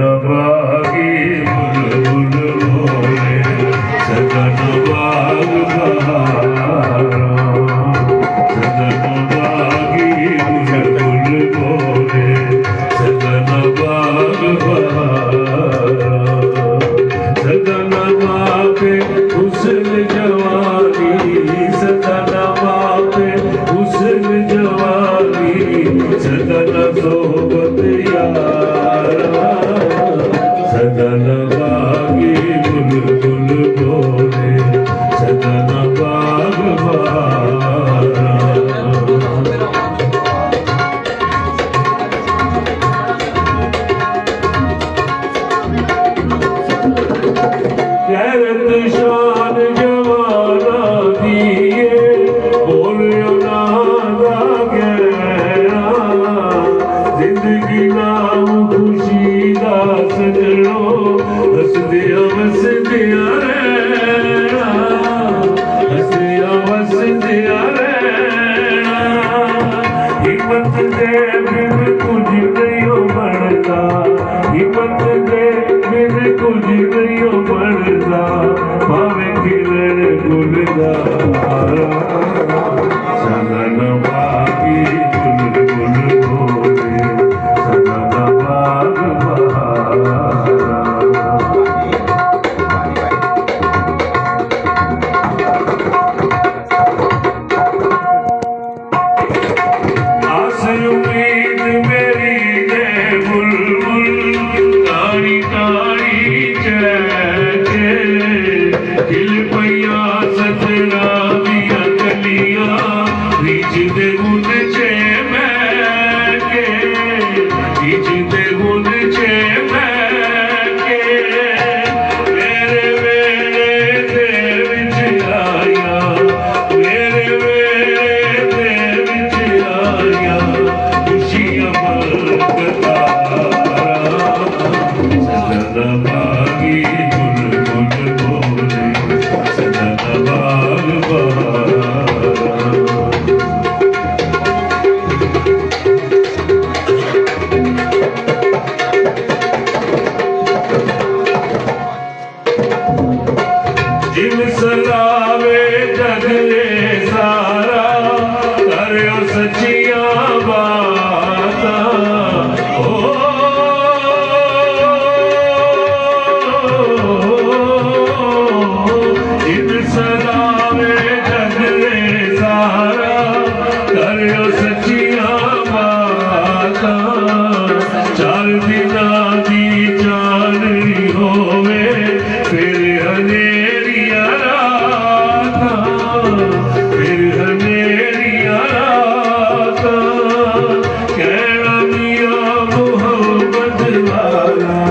बागी बुलबुल बोले सगन बाग बहारा सगन बागी बुलबुल बोले सगन बाग बहारा सगन बागे हुस्न जवानी सगन बागे हुस्न जवानी सगन सोबत यारा सगन बागी बुलबुल बोले सगन बाग बहारा गैरत शान जवाना दिए बोलियो ना गैरा जिंदगी नाम खुशी दा सजनो हसदिया वसदिया रहना हसदिया वसदिया रहना हिम्मत दे बिन कुछ नहीं बनता हिम्मत दे बिन कुछ नहीं बनता भावे किरण गुलदारा सगन बागी बुलबुल बोले सगन बाग बहारा आस उम्मीद मेरी दे बुलबुल तारी तारी चहके दिल पैया सजना दिया गलिया रिच दे गुन चे महके रिच दे गुन चे महके मेरे वेले दे विच आया मेरे वेले दे विच आया खुशियां बरकतारा सगन बागी बुलबुल बोले सगन बाग बहारा जिन सलावे जग ये सारा करो सच्चियां बातां जिन सलावे जग ये सारा करो सच्चियां बातां चार दिना दी चांदनी होवे फिर हनेरिया रातां फिर हनेरिया रातां कहना मियां मोहब्बत वाला